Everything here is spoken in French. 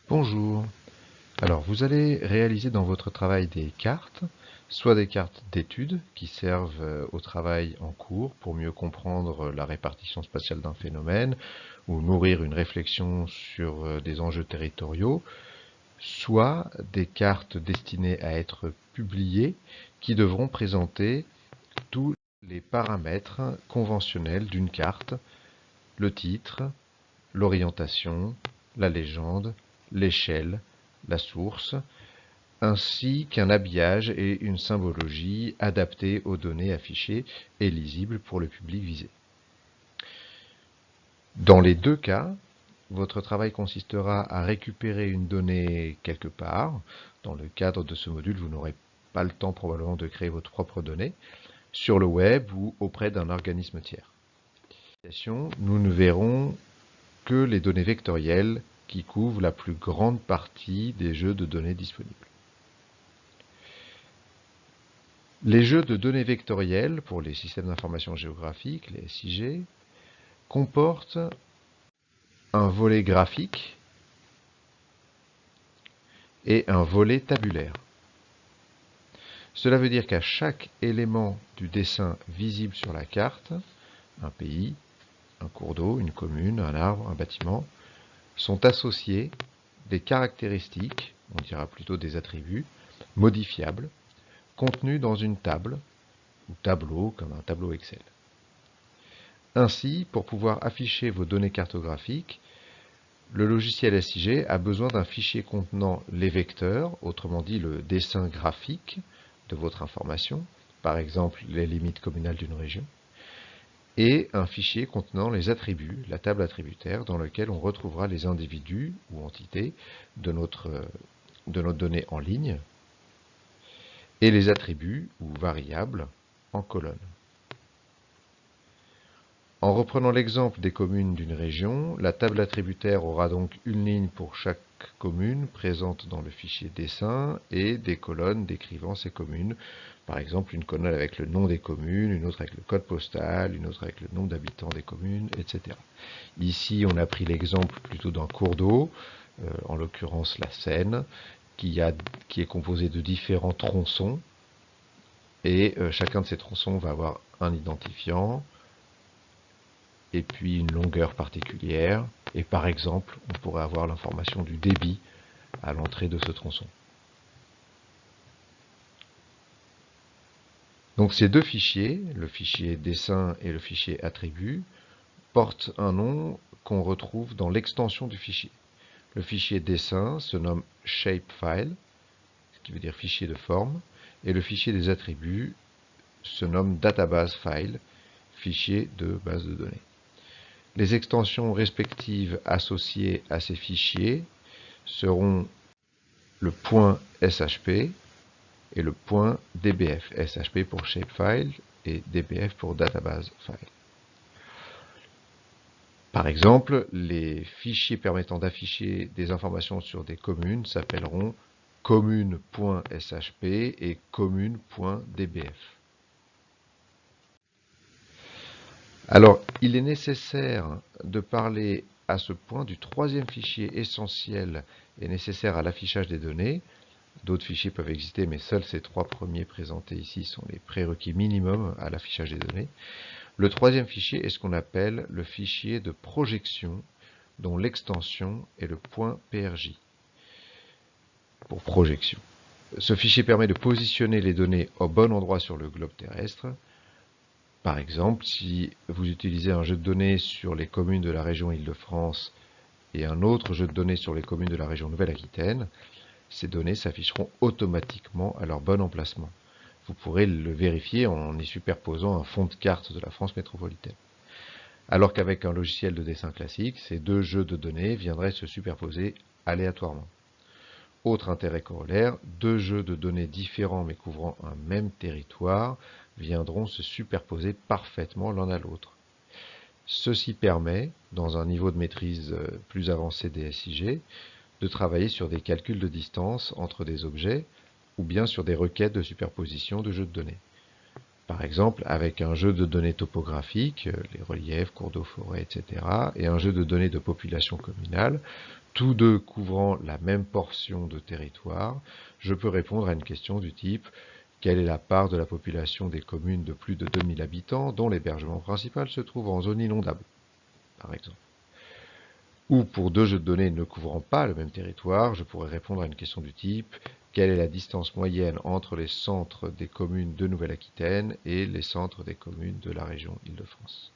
Bonjour. Alors, vous allez réaliser dans votre travail des cartes, soit des cartes d'études qui servent au travail en cours pour mieux comprendre la répartition spatiale d'un phénomène ou nourrir une réflexion sur des enjeux territoriaux, soit des cartes destinées à être publiées qui devront présenter tous les paramètres conventionnels d'une carte, le titre, l'orientation, la légende, l'échelle, la source, ainsi qu'un habillage et une symbologie adaptés aux données affichées et lisibles pour le public visé. Dans les deux cas, votre travail consistera à récupérer une donnée quelque part. Dans le cadre de ce module, vous n'aurez pas le temps probablement de créer votre propre donnée, sur le web ou auprès d'un organisme tiers. Nous ne verrons que les données vectorielles qui couvrent la plus grande partie des jeux de données disponibles. Les jeux de données vectorielles pour les systèmes d'information géographique, les SIG, comportent un volet graphique et un volet tabulaire. Cela veut dire qu'à chaque élément du dessin visible sur la carte, un pays, un cours d'eau, une commune, un arbre, un bâtiment, sont associés des caractéristiques, on dira plutôt des attributs, modifiables, contenus dans une table ou tableau comme un tableau Excel. Ainsi, pour pouvoir afficher vos données cartographiques, le logiciel SIG a besoin d'un fichier contenant les vecteurs, autrement dit le dessin graphique de votre information, par exemple les limites communales d'une région, et un fichier contenant les attributs, la table attributaire, dans lequel on retrouvera les individus ou entités de notre donnée en ligne, et les attributs ou variables en colonne. En reprenant l'exemple des communes d'une région, la table attributaire aura donc une ligne pour chaque commune présente dans le fichier dessin et des colonnes décrivant ces communes. Par exemple, une colonne avec le nom des communes, une autre avec le code postal, une autre avec le nombre d'habitants des communes, etc. Ici, on a pris l'exemple plutôt d'un cours d'eau, en l'occurrence la Seine, qui est composé de différents tronçons. Et chacun de ces tronçons va avoir un identifiant, et puis une longueur particulière, et par exemple, on pourrait avoir l'information du débit à l'entrée de ce tronçon. Donc ces deux fichiers, le fichier dessin et le fichier attribut, portent un nom qu'on retrouve dans l'extension du fichier. Le fichier dessin se nomme shapefile, ce qui veut dire fichier de forme, et le fichier des attributs se nomme databasefile, fichier de base de données. Les extensions respectives associées à ces fichiers seront le .shp et le .dbf. SHP pour shapefile et dbf pour databasefile. Par exemple, les fichiers permettant d'afficher des informations sur des communes s'appelleront commune.shp et commune.dbf. Alors, il est nécessaire de parler à ce point du troisième fichier essentiel et nécessaire à l'affichage des données. D'autres fichiers peuvent exister, mais seuls ces trois premiers présentés ici sont les prérequis minimums à l'affichage des données. Le troisième fichier est ce qu'on appelle le fichier de projection, dont l'extension est le .prj pour projection. Ce fichier permet de positionner les données au bon endroit sur le globe terrestre. Par exemple, si vous utilisez un jeu de données sur les communes de la région Île-de-France et un autre jeu de données sur les communes de la région Nouvelle-Aquitaine, ces données s'afficheront automatiquement à leur bon emplacement. Vous pourrez le vérifier en y superposant un fond de carte de la France métropolitaine. Alors qu'avec un logiciel de dessin classique, ces deux jeux de données viendraient se superposer aléatoirement. Autre intérêt corollaire, deux jeux de données différents mais couvrant un même territoire viendront se superposer parfaitement l'un à l'autre. Ceci permet, dans un niveau de maîtrise plus avancé des SIG, de travailler sur des calculs de distance entre des objets ou bien sur des requêtes de superposition de jeux de données. Par exemple, avec un jeu de données topographiques, les reliefs, cours d'eau, forêts, etc., et un jeu de données de population communale, tous deux couvrant la même portion de territoire, je peux répondre à une question du type « Quelle est la part de la population des communes de plus de 2000 habitants dont l'hébergement principal se trouve en zone inondable ?» par exemple. Ou pour deux jeux de données ne couvrant pas le même territoire, je pourrais répondre à une question du type « Quelle est la distance moyenne entre les centres des communes de Nouvelle-Aquitaine et les centres des communes de la région Île-de-France »